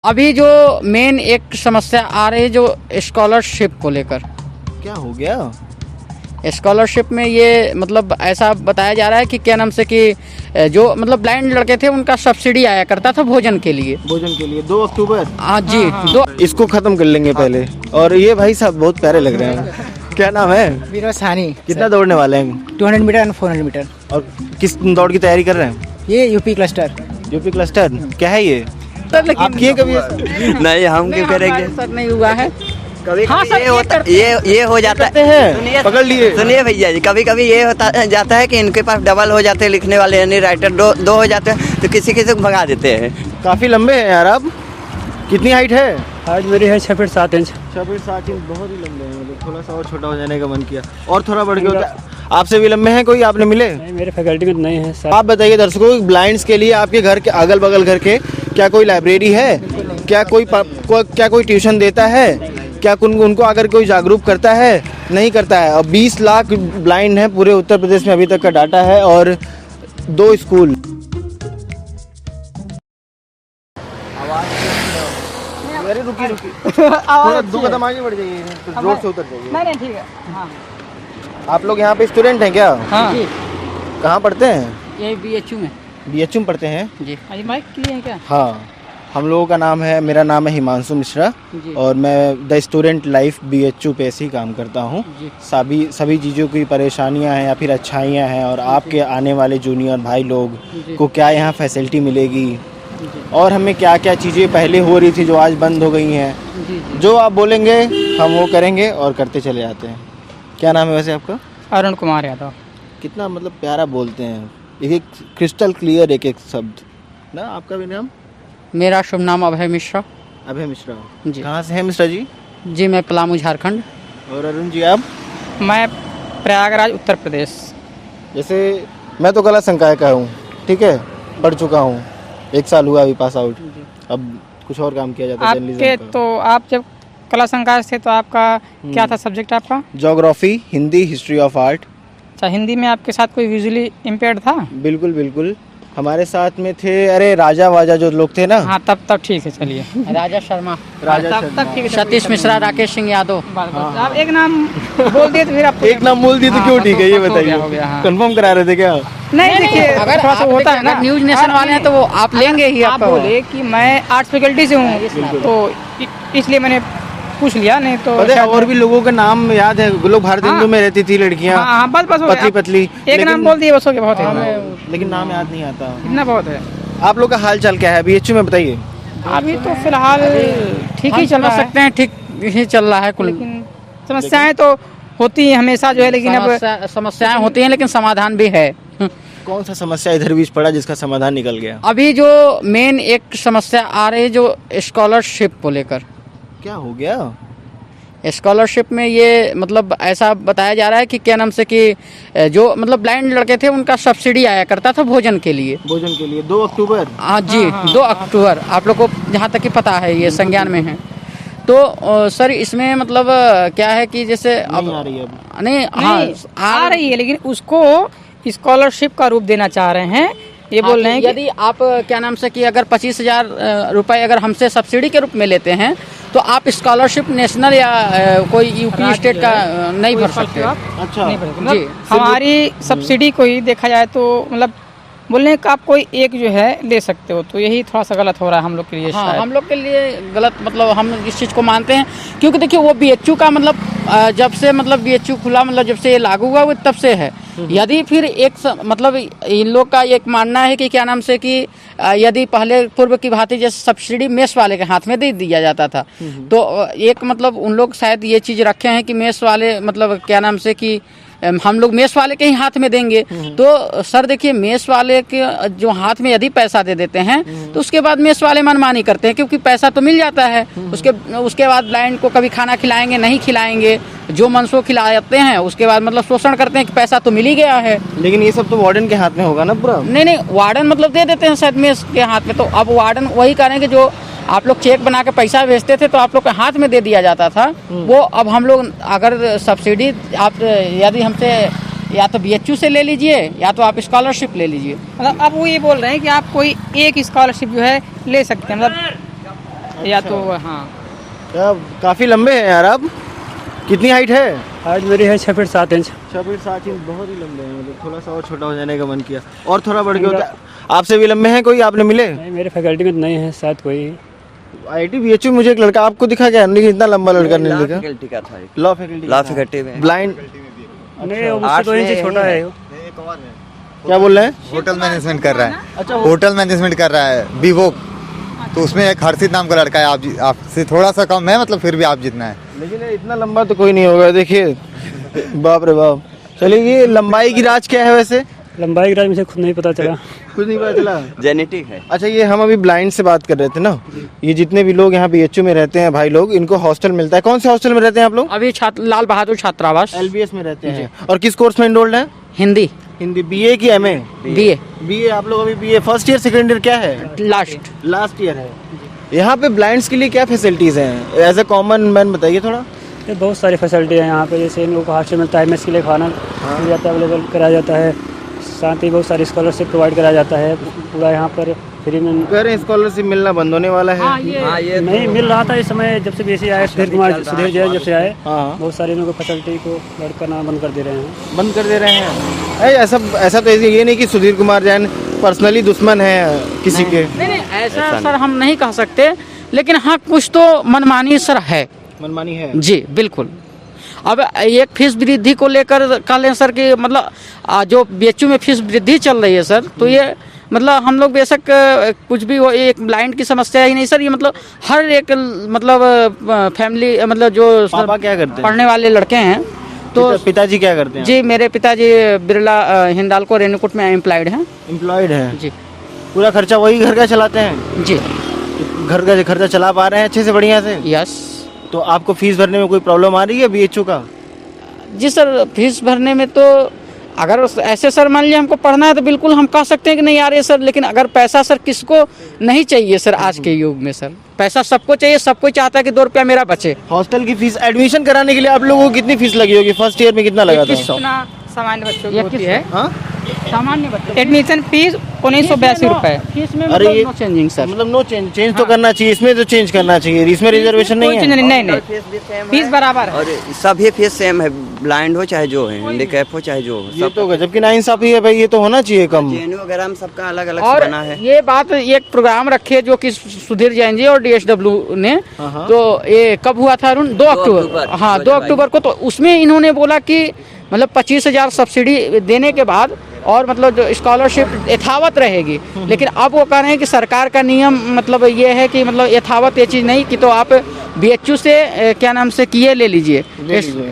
अभी जो मेन एक समस्या आ रही है जो स्कॉलरशिप को लेकर। क्या हो गया? स्कॉलरशिप में ये मतलब ऐसा बताया जा रहा है कि क्या नाम से कि जो मतलब ब्लाइंड लड़के थे उनका सब्सिडी आया करता था भोजन के लिए। 2 अक्टूबर। हाँ जी। इसको खत्म कर लेंगे पहले। और ये भाई साहब बहुत प्यारे लग रहे हैं। क्या नाम है? विनोद साहनी। कितना दौड़ने वाले हैं? 200 मीटर और 400 मीटर। और किस दौड़ की तैयारी कर रहे हैं? ये यूपी क्लस्टर। यूपी क्लस्टर क्या है ये? आप किए कभी ऐसा? नहीं, हम क्यों करेंगे? सर नहीं हुआ है। कभी हाँ कभी सर, ये होता ये हो जाता है। सुनिए, पकड़ लिए। सुनिए भैया जी, कभी कभी ये होता जाता है कि इनके पास डबल हो जाते हैं लिखने वाले, यानी राइटर दो हो जाते हैं, तो किसी किसी को भगा देते हैं। काफी लंबे हैं यार आप। कितनी हाइट है? हाइट मेरी है 6 फीट 7 इंच। 6 feet 7 inch. बहुत ही लंबे हैं। मतलब थोड़ा सा और छोटा हो जाने का मन किया और थोड़ा बढ़ के होता। आपसे भी लंबे हैं कोई आपने मिले? नहीं, मेरे फैकल्टी में नहीं है सर। आप बताइए दर्शकों, ब्लाइंड्स के लिए आपके घर के अगल बगल घर के क्या कोई लाइब्रेरी है? क्या कोई ट्यूशन देता है? क्या उनको अगर कोई जागरूक करता है? नहीं करता है। और 20 लाख ब्लाइंड हैं पूरे उत्तर प्रदेश में, अभी तक का डाटा है। और 2 स्कूल। अरे रुकी थोड़ा 2 कदम आगे बढ़ जाइए, तो रोड से उतर जाइए। नहीं ठीक है। हाँ। आप लोग यहाँ पे स्टूडेंट हैं क्या? हाँ कहाँ पढ़ते हैं? ये BHU में। BHU में पढ़ते हैं जी। अरे माइक क्लियर है क्या? हाँ, हम लोगों का नाम है, मेरा नाम है हिमांशु मिश्रा जी। और मैं द स्टूडेंट लाइफ BHU पे ऐसे ही काम करता हूँ। जी। सभी चीज़ों की परेशानियाँ हैं या फिर अच्छाइयाँ हैं, और आपके आने वाले जूनियर भाई लोग को क्या यहाँ फैसिलिटी मिलेगी, और हमें क्या क्या चीज़ें पहले हो रही थी जो आज बंद हो गई हैं। जो आप बोलेंगे हम वो करेंगे और करते चले जाते हैं। क्या नाम है वैसे आपका? अरुण कुमार यादव। कितना मतलब प्यारा बोलते हैं, एक क्रिस्टल क्लियर एक शब्द ना। आपका भी नाम? मेरा शुभ नाम अभय मिश्रा। अभय मिश्रा जी। कहाँ से हैं मिश्रा जी? जी मैं पलामू झारखंड। और अरुण जी आप? मैं प्रयागराज उत्तर प्रदेश। जैसे मैं तो कला संकाय का हूँ, ठीक है, पढ़ चुका हूँ, 1 साल हुआ अभी पास आउट। अब कुछ और काम किया जाता है आपके जर्नलिज्म का। तो आप जब कला संकाय से तो आपका क्या था सब्जेक्ट आपका? Geography, Hindi, history of art. अच्छा, हिंदी में आपके साथ कोई विजुअली इम्पेयर्ड था? बिल्कुल बिल्कुल, हमारे साथ में थे, अरे राजा वाजा जो लोग थे ना। हाँ, तब ठीक है। चलिए, राजा शर्मा, तब ठीक है। सतीश मिश्रा, राकेश सिंह यादव। आप एक नाम बोल दिए तो फिर आप एक नाम बोल दिए तो क्यों? ठीक है, ये हो गया, हाँ। बताइए, कंफर्म करा रहे थे क्या? नहीं देखिए, अगर थोड़ा सा आप होता है ना, न्यूज नेशन वाले हैं तो वो आप लेंगे ही। आप बोले कि मैं आर्ट्स फैकल्टी से हूँ तो इसलिए मैंने पूछ लिया, नहीं तो पता है शायद- और भी लोगों का नाम याद है। लोग भारत हिंदू में रहती थी लड़कियाँ, हाँ, बस हो गया। पतली पतली, एक नाम बोल दिए बस हो गया, बहुत है। लेकिन नाम याद नहीं आता। इतना बहुत है। आप लोग का हाल चाल क्या है BHU में बताइए? अभी तो फिलहाल ठीक ही चल समझ रहा है, सकते हैं, ठीक ही चल रहा है। कुल लेकिन समस्याएं तो होती हैं हमेशा जो है, लेकिन अब समस्याएं होती हैं लेकिन समाधान भी है। कौन सा समस्या इधर बीच पड़ा जिसका समाधान निकल गया? अभी जो मेन एक समस्या आ रही है जो स्कॉलरशिप को लेकर। क्या हो गया? स्कॉलरशिप में ये मतलब ऐसा बताया जा रहा है कि क्या नाम से कि जो मतलब ब्लाइंड लड़के थे उनका सब्सिडी आया करता था भोजन के लिए। भोजन के लिए 2 अक्टूबर। हाँ जी, 2 अक्टूबर। आप लोग को जहाँ तक कि पता है, ये संज्ञान में है। तो सर इसमें मतलब क्या है कि जैसे नहीं आ रही है अब। नहीं, नहीं, आ रही है, लेकिन उसको स्कॉलरशिप का रूप देना चाह रहे हैं। ये बोल रहे हैं कि यदि आप क्या नाम से कि अगर 25,000 रुपए अगर हमसे सब्सिडी के रूप में लेते हैं तो आप स्कॉलरशिप नेशनल या कोई यूपी स्टेट का नहीं भर सकते। अच्छा नहीं भरेंगे। जी। मतलब हमारी सब्सिडी को ही देखा जाए तो मतलब बोलने का आप कोई एक जो है ले सकते हो, तो यही थोड़ा सा गलत हो रहा है हम लोग के लिए। हाँ, शायद हम लोग के लिए गलत, मतलब हम इस चीज़ को मानते हैं क्योंकि देखिए वो BHU का मतलब जब से मतलब BHU खुला, मतलब जब से ये लागू हुआ वो तब से है। यदि फिर मतलब इन लोग का एक मानना है कि क्या नाम से कि यदि पहले पूर्व की भांति जैसे सब्सिडी मेस वाले के हाथ में दे दिया जाता था, तो एक मतलब उन लोग शायद ये चीज़ रखे हैं कि मेस वाले मतलब क्या नाम से कि हम लोग मेस वाले के ही हाथ में देंगे। तो सर देखिए, मेस वाले के जो हाथ में यदि पैसा दे देते हैं तो उसके बाद मेस वाले मनमानी करते हैं क्योंकि पैसा तो मिल जाता है। उसके बाद ब्लाइंड को कभी खाना खिलाएंगे, नहीं खिलाएंगे, जो मन सो खिलाते हैं, उसके बाद मतलब शोषण करते हैं कि पैसा तो मिल ही गया है। लेकिन ये सब तो वार्डन के हाथ में होगा ना पूरा? नहीं, वार्डन मतलब दे देते हैं शायद मेस के हाथ में। तो अब वार्डन वही करेंगे जो आप लोग चेक बना के पैसा भेजते थे तो आप लोग के हाथ में दे दिया जाता था, वो अब हम लोग अगर सब्सिडी आप यदि हमसे या तो BHU से ले लीजिए या तो आप स्कॉलरशिप ले लीजिए। मतलब अब वो ये बोल रहे हैं कि आप कोई एक स्कॉलरशिप जो है ले सकते हैं। मतलब या तो हाँ क्या काफ़ी लंबे हैं यार आप। कितनी हाइट है? हाइट मेरी है 6 फीट 7 इंच। 6 फीट 7 इंच, बहुत ही लंबे हैं। मतलब थोड़ा सा और छोटा हो जाने का मन किया और थोड़ा बढ़ के होता। आपसे भी लंबे हैं कोई आपने मिले? नहीं, मेरे फैकल्टी में तो नहीं है, शायद कोई। IIT BHU मुझे एक लड़का आपको दिखा क्या? नहीं, इतना लंबा लड़का नहीं दिखा। फैकल्टी का था एक। लॉ फैकल्टी लॉ फैकल्टी में ब्लाइंड। नहीं, वो मुझसे 2 इंच ही छोटा है। क्या बोल रहे हैं? होटल मैनेजमेंट कर रहा है। अच्छा, होटल मैनेजमेंट कर रहा है बीवोक। तो उसमें एक हर्षित नाम का लड़का है, आपसे थोड़ा सा कम है, मतलब फिर भी आप जितना है। लेकिन इतना लंबा तो कोई नहीं होगा। देखिए बाप रे बाप। चलिए, ये लंबाई की राज क्या है वैसे? लंबाई का मुझे खुद नहीं पता चला। कुछ नहीं पता चला। जेनेटिक है। अच्छा, ये हम अभी ब्लाइंड से बात कर रहे थे ना। ये जितने भी लोग यहाँ BHU में रहते हैं भाई लोग, इनको हॉस्टल मिलता है। कौन से हॉस्टल में रहते हैं आप लोग? अभी छात्र लाल बहादुर छात्रावास LBS में रहते हैं। और किस कोर्स में इनरोल्ड है? हिंदी हिंदी। BA की MA? BA BA। आप लोग अभी BA first year second year क्या है? लास्ट ईयर है। यहाँ पे ब्लाइंड्स के लिए क्या फैसिलिटीज हैं? एज ए कॉमन मैन बताइए थोड़ा। ये बहुत सारी फैसिलिटी है यहाँ पे, जैसे इन लोगों को हॉस्टल मिलता है, मेस के लिए खाना मिल जाता है, अवेलेबल कराया जाता है। साथ ही बहुत सारी स्कॉलरशिप प्रोवाइड कराया जाता है, पूरा यहाँ पर फ्री में। कह रहे हैं स्कॉलरशिप मिलना बंद होने वाला है। हाँ ये नहीं मिल रहा था इस समय, जब से BC आए, सुधीर जैन जब से आए, हाँ, बहुत सारे लोगों को फैसिलिटी को ऐड करना बंद कर दे रहे हैं। बंद कर दे रहे हैं। ऐसा तो ये नहीं कि सुधीर कुमार जैन पर्सनली दुश्मन है किसी के। नहीं ऐसा सर हम नहीं कह सकते, लेकिन हाँ कुछ तो मनमानी सर है। मनमानी है जी बिल्कुल। अब एक फीस वृद्धि को लेकर कह लें सर कि मतलब जो BHU में फीस वृद्धि चल रही है सर, तो ये मतलब हम लोग बेशक कुछ भी हो, एक ब्लाइंड की समस्या ही नहीं सर, ये मतलब हर एक मतलब फैमिली मतलब जो पापा क्या करते हैं? पढ़ने वाले लड़के हैं। तो पिताजी क्या करते हैं? जी मेरे पिताजी बिरला हिंडाल्को रेणुकूट में एम्प्लॉयड हैं। एम्प्लॉयड है जी पूरा खर्चा वही घर का चलाते हैं? जी घर का खर्चा चला पा रहे हैं अच्छे से, बढ़िया से? यस। तो आपको फीस भरने में कोई प्रॉब्लम आ रही है BHU का? जी सर, फीस भरने में तो अगर ऐसे सर मान लीजिए हमको पढ़ना है तो बिल्कुल हम कह सकते हैं कि नहीं आ रही है सर, लेकिन अगर पैसा सर किसको नहीं चाहिए सर आज के युग में सर, पैसा सबको चाहिए, सबको चाहता है कि 2 रुपया मेरा बचे। हॉस्टल की फीस एडमिशन कराने के लिए आप लोगों को कितनी फीस लगी होगी? फर्स्ट ईयर में कितना लगा था? 2100 सामान्य बच्चों की होती है। हाँ? सामान्य बच्चे एडमिशन फीस 1982 रुपए। फीस में अरे ये नो चेंजिंग सर। मतलब नो चेंज तो करना चाहिए, इसमें तो चेंज करना चाहिए, इसमें रिजर्वेशन नहीं कोई है। चेंज नहीं फीस भी सेम फीस है बराबर है। और सभी फीस सेम है, ब्लाइंड हो चाहे जो है, हैंडीकैप हो चाहे जो हो, ये तो गजब की नाइंसाफी है भाई, ये तो होना चाहिए कम। JNU वगैरह में सबका अलग अलग और बना है। ये बात एक प्रोग्राम रखे जो कि सुधीर जैन जी और DSW ने, तो ये कब हुआ था अरुण? 2 अक्टूबर। हाँ 2 अक्टूबर को। तो उसमें इन्होंने बोला कि मतलब 25,000 सब्सिडी देने के बाद और मतलब जो स्कॉलरशिप यथावत रहेगी, लेकिन अब वो कह रहे हैं कि सरकार का नियम मतलब ये है कि मतलब यथावत ये चीज़ नहीं कि तो आप BHU से क्या नाम से किए ले लीजिए।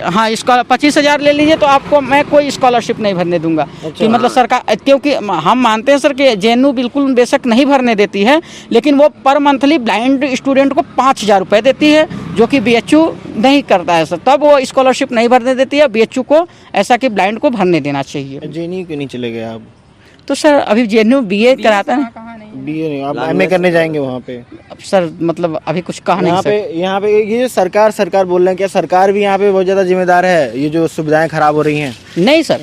हाँ इसका 25,000 ले लीजिए तो आपको मैं कोई स्कॉलरशिप नहीं भरने दूंगा। कि मतलब सरकार, क्योंकि हम मानते हैं सर कि JNU बिल्कुल बेशक नहीं भरने देती है, लेकिन वो पर मंथली ब्लाइंड स्टूडेंट को 5,000 रुपये देती है, जो कि BHU नहीं करता है सर, तब वो स्कॉलरशिप नहीं भरने देती है। BHU को ऐसा कि ब्लाइंड को भरने देना चाहिए। JNU क्यों नहीं चले गए आप? तो सर अभी JNU BA कराता है, BA नहीं, आप MA करने जाएंगे वहाँ पे? अब सर मतलब अभी कुछ कहा नहीं यहाँ पे ये जो सरकार बोल रहे हैं, क्या सरकार भी यहाँ पे बहुत ज्यादा जिम्मेदार है ये जो सुविधाएं खराब हो रही हैं? नहीं सर,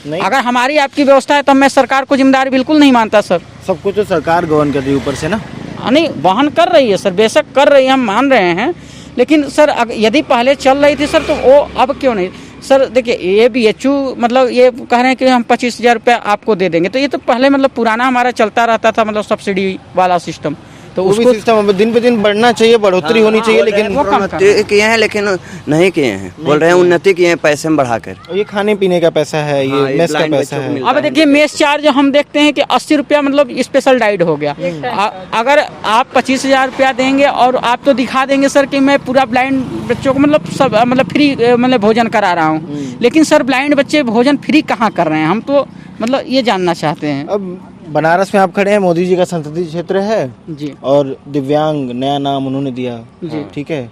नहीं? अगर हमारी आपकी व्यवस्था है तो मैं सरकार को जिम्मेदार बिल्कुल नहीं मानता सर। सब कुछ तो सरकार गवर्न कर रही है ऊपर से ना। नहीं वहन कर रही है सर, बेशक कर रही है, हम मान रहे हैं, लेकिन सर यदि पहले चल रही थी सर तो वो अब क्यों नहीं? सर देखिए ये BHU मतलब ये कह रहे हैं कि हम 25,000 रुपये आपको दे देंगे, तो ये तो पहले मतलब पुराना हमारा चलता रहता था मतलब सब्सिडी वाला सिस्टम, तो उसको सिस्टम दिन पे दिन बढ़ना चाहिए, बढ़ोतरी होनी चाहिए, लेकिन उन्नति किए हैं लेकिन नहीं किए हैं। बोल रहे हैं उन्नति किए हैं पैसे में बढ़ाकर। ये खाने पीने का पैसा है, ये मेस का पैसा है। अब देखिए मेस चार्ज हम देखते हैं कि 80 रुपया मतलब स्पेशल डाइट हो गया। अगर आप 25,000 रुपया देंगे और आप तो दिखा देंगे सर कि मैं पूरा ब्लाइंड बच्चों को मतलब सब मतलब फ्री मतलब भोजन करा रहा हूँ, लेकिन सर ब्लाइंड बच्चे भोजन फ्री कहाँ कर रहे हैं? हम तो मतलब ये जानना चाहते हैं। अब बनारस में आप खड़े हैं, मोदी जी का संसदीय क्षेत्र है जी, और दिव्यांग नया नाम उन्होंने दिया जी, ठीक है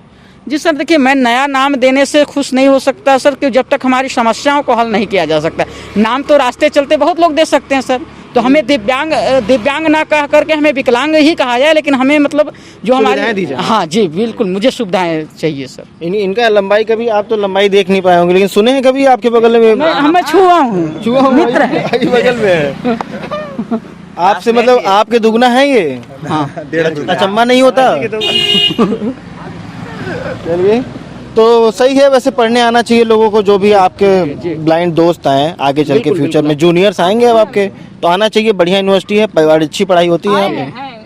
जी सर। देखिए मैं नया नाम देने से खुश नहीं हो सकता सर, कि जब तक हमारी समस्याओं को हल नहीं किया जा सकता। नाम तो रास्ते चलते बहुत लोग दे सकते हैं सर, तो हमें दिव्यांग ना कह करके हमें विकलांग ही कहा जाए, लेकिन हमें मतलब जो हमारी, हाँ जी बिल्कुल, मुझे सुविधाएं चाहिए सर। इनका लंबाई कभी आप तो लंबाई देख नहीं पाए होंगे, लेकिन सुने हैं कभी आपके बगल में? मैं छुआ हूँ, मित्र है बगल में है। आपसे मतलब आपके दुगना है ये? हाँ अचंभा नहीं होता? चलिए, तो सही है। वैसे पढ़ने आना चाहिए लोगों को, जो भी आपके ब्लाइंड दोस्त आए आगे चल के फ्यूचर में, जूनियर्स आएंगे अब आपके, तो आना चाहिए। बढ़िया यूनिवर्सिटी है, अच्छी पढ़ाई होती है यहाँ पे।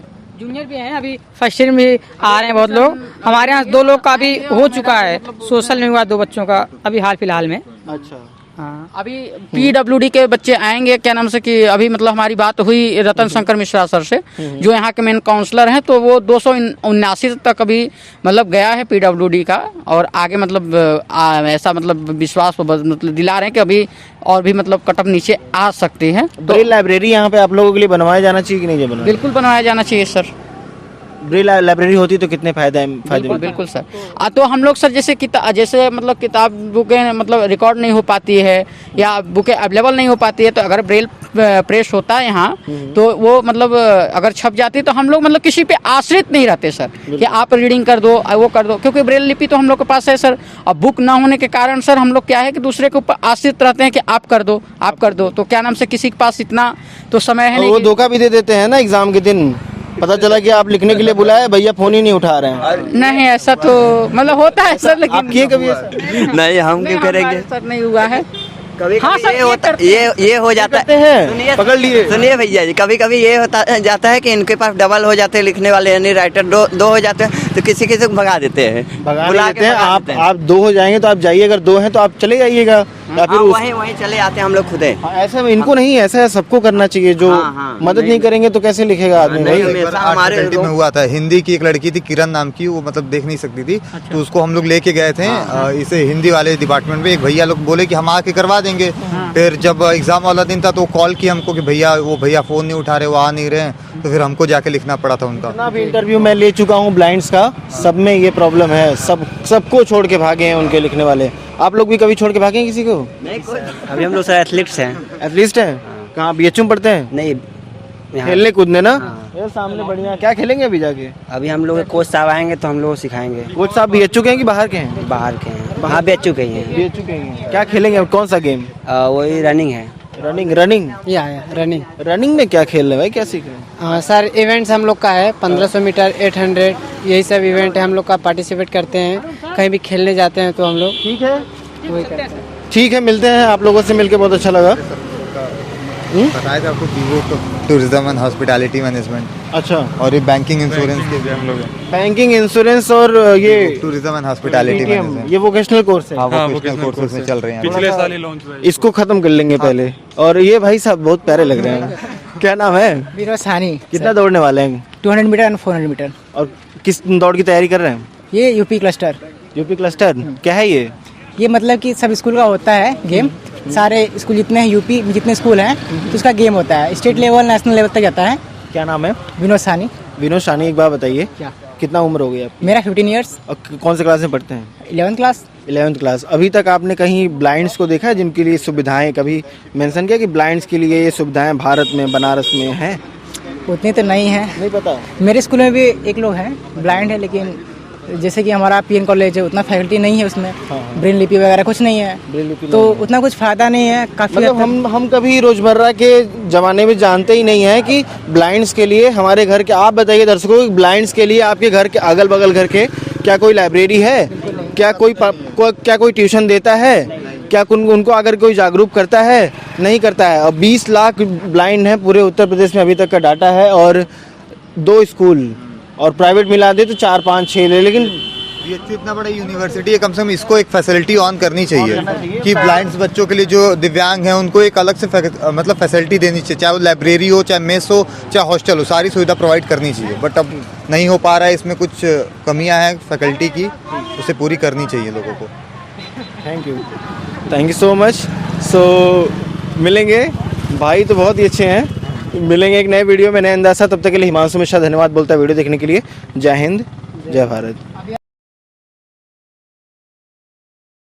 जूनियर भी हैं, अभी फर्स्ट ईयर में आ रहे हैं बहुत लोग। हमारे यहाँ 2 लोग का भी हो चुका है, सोशल में हुआ 2 बच्चों का अभी हाल फिलहाल में। अच्छा, हाँ अभी PWD के बच्चे आएंगे, क्या नाम से कि अभी मतलब हमारी बात हुई रतन शंकर मिश्रा सर से, जो यहाँ के मेन काउंसलर हैं, तो वो 279 तक अभी मतलब गया है PWD का, और आगे मतलब ऐसा मतलब विश्वास मतलब दिला रहे हैं कि अभी और भी मतलब कटअप नीचे आ सकती है। ब्रेल लाइब्रेरी यहाँ पे आप लोगों के लिए बनवाया जाना चाहिए कि नहीं? बनवाया बिल्कुल बनवाया जाना चाहिए सर। ब्रेल लाइब्रेरी होती तो कितने फायदे बिल्कुल सर। तो हम लोग सर जैसे मतलब किताब बुकें मतलब रिकॉर्ड नहीं हो पाती है या बुकें अवेलेबल नहीं हो पाती है, तो अगर ब्रेल प्रेस होता है यहाँ, तो वो मतलब अगर छप जाती है तो हम लोग मतलब किसी पे आश्रित नहीं रहते सर कि आप रीडिंग कर दो वो कर दो, क्योंकि ब्रेल लिपि तो हम लोग के पास है सर। अब बुक ना होने के कारण सर हम लोग क्या है कि दूसरे के ऊपर आश्रित रहते हैं कि आप कर दो, तो क्या नाम से किसी के पास इतना तो समय है नहीं। वो धोखा भी दे देते हैं ना एग्जाम के दिन, पता चला कि आप लिखने के लिए बुलाए, भैया फोन ही नहीं उठा रहे हैं। नहीं ऐसा तो मतलब होता है सर, लेकिन आप किए कभी ऐसा? नहीं, हम क्यों करेंगे सर, नहीं हुआ है। कभी हाँ सर, ये होता ये हो जाता करते हैं, सुनिए पकड़ लिए। सुनिए भैया जी, कभी कभी ये होता जाता है कि इनके पास डबल हो जाते हैं लिखने वाले, यानी राइटर दो हो जाते हैं, तो किसी को भगा देते हैं, भगा बुला देते के हैं। भगा देते हैं। आप 2 हो जाएंगे तो आप जाइए, अगर 2 हैं तो आप चले जाइएगा, या फिर हाँ, वहीं चले आते हैं हम लोग खुद। ऐसा इनको नहीं, ऐसा सबको करना चाहिए। जो हाँ, मदद नहीं करेंगे तो कैसे लिखेगा आदमी? नहीं, भाई हमेशा आर्ट हमारे फैकल्टी में हुआ था, हिंदी की एक लड़की थी किरण नाम की, वो मतलब देख नहीं सकती थी, तो उसको हम लोग लेके गए थे इसे हिंदी वाले डिपार्टमेंट में। एक भैया लोग बोले कि हम आके करवा देंगे। फिर जब एग्जाम वाला दिन था तो कॉल किया हमको कि भैया फोन नहीं उठा रहे, वो आ नहीं रहे, तो फिर हमको जाके लिखना पड़ा था उनका। जितना भी इंटरव्यू मैं ले चुका हूँ ब्लाइंड्स का, सब में ये प्रॉब्लम है। सबको छोड़ के भागे हैं उनके लिखने वाले। आप लोग भी कभी छोड़ के भागे हैं किसी को? अभी हम लोग सर एथलीट्स हैं। एथलीस्ट हैं? कहाँ BHU में पढ़ते हैं? नहीं, खेलने कूदने ना? ये सामने बढ़िया। क्या खेलेंगे अभी जाके? अभी हम लोग कोच साहब आएंगे तो हम लोग सिखाएंगे। कोच साहब BHU के हैं कि बाहर के हैं? बाहर के हैं। हाँ, BHU के ही हैं। BHU के हैं। क्या खेलेंगे? कौन सा गेम? वही रनिंग है। रनिंग रनिंग में क्या खेल रहे हैं भाई, क्या सीख रहे हैं? हाँ सर, इवेंट्स हम लोग का है 1500 मीटर, 800, यही सब इवेंट है हम लोग का। पार्टिसिपेट करते हैं, कहीं भी खेलने जाते हैं तो हम लोग ठीक है, वही करते हैं। ठीक है, मिलते हैं। आप लोगों से मिलकर बहुत अच्छा लगा। बताया था आपको Vivo tourism and hospitality management. अच्छा, और ये बैंकिंग इंश्योरेंस के भी हम लोग बैंकिंग इंश्योरेंस और ये टूरिज्म एंड हॉस्पिटैलिटी मैनेजमेंट, ये वोकेशनल कोर्स है। वोकेशनल कोर्सेज में चल रहे हैं। पिछले साल ही लॉन्च हुआ है। इसको खत्म कर लेंगे पहले। और ये भाई साहब बहुत प्यारे लग रहे हैं। क्या नाम है? विनोद सानी। कितना दौड़ने वाले हैं? 200 मीटर और 400 मीटर। और किस दौड़ की तैयारी कर रहे हैं? ये यूपी क्लस्टर। यूपी क्लस्टर क्या है ये? ये मतलब कि सब स्कूल का होता है गेम। सारे स्कूल जितने हैं यूपी में, जितने स्कूल हैं, तो उसका गेम होता है। स्टेट लेवल, नेशनल लेवल तक जाता है। क्या नाम है? विनोद सानी। विनोद सानी, एक बार बताइए क्या कितना उम्र हो गई आपकी? मेरा 15 ईयर्स। और कौन से क्लास में पढ़ते हैं? 11th class. 11th class. अभी तक आपने कहीं ब्लाइंड्स को देखा है जिनके लिए सुविधाएं, कभी मेंशन किया कि ब्लाइंड्स के लिए ये सुविधाएं भारत में, बनारस में हैं? उतनी तो नहीं है। नहीं पता। मेरे स्कूल में भी एक लोग हैं ब्लाइंड है, लेकिन जैसे कि हमारा PN कॉलेज है, उतना फैकल्टी नहीं है उसमें। ब्रेल लिपि वगैरह कुछ नहीं है, तो उतना कुछ फायदा नहीं है। काफी मतलब हम कभी रोजमर्रा के जमाने में जानते ही नहीं है कि ब्लाइंड्स के लिए हमारे घर के, आप बताइए दर्शकों, ब्लाइंड्स के लिए आपके घर के अगल बगल घर के क्या कोई लाइब्रेरी है? क्या कोई ट्यूशन देता है? क्या उनको अगर कोई जागरूक करता है? नहीं करता है। और 20 लाख ब्लाइंड हैं पूरे उत्तर प्रदेश में, अभी तक का डाटा है। और 2 स्कूल और प्राइवेट मिला दे तो 4, 5, 6 ले। लेकिन ये इतना बड़ा यूनिवर्सिटी है, कम से कम इसको एक फैसिलिटी ऑन करनी चाहिए कि ब्लाइंड्स बच्चों के लिए, जो दिव्यांग हैं, उनको एक अलग से मतलब फैसिलिटी देनी चाहिए। चाहे वो लाइब्रेरी हो, चाहे मेस हो, चाहे हॉस्टल हो, सारी सुविधा प्रोवाइड करनी चाहिए। बट अब नहीं हो पा रहा है, इसमें कुछ कमियां हैं फैकल्टी की, उसे पूरी करनी चाहिए लोगों को। Thank you so much. So मिलेंगे, भाई तो बहुत ही अच्छे हैं। मिलेंगे एक नए वीडियो में, नए अंदाज़। तब तक के लिए हिमांशु मिश्रा धन्यवाद बोलता है वीडियो देखने के लिए। जय हिंद, जय भारत।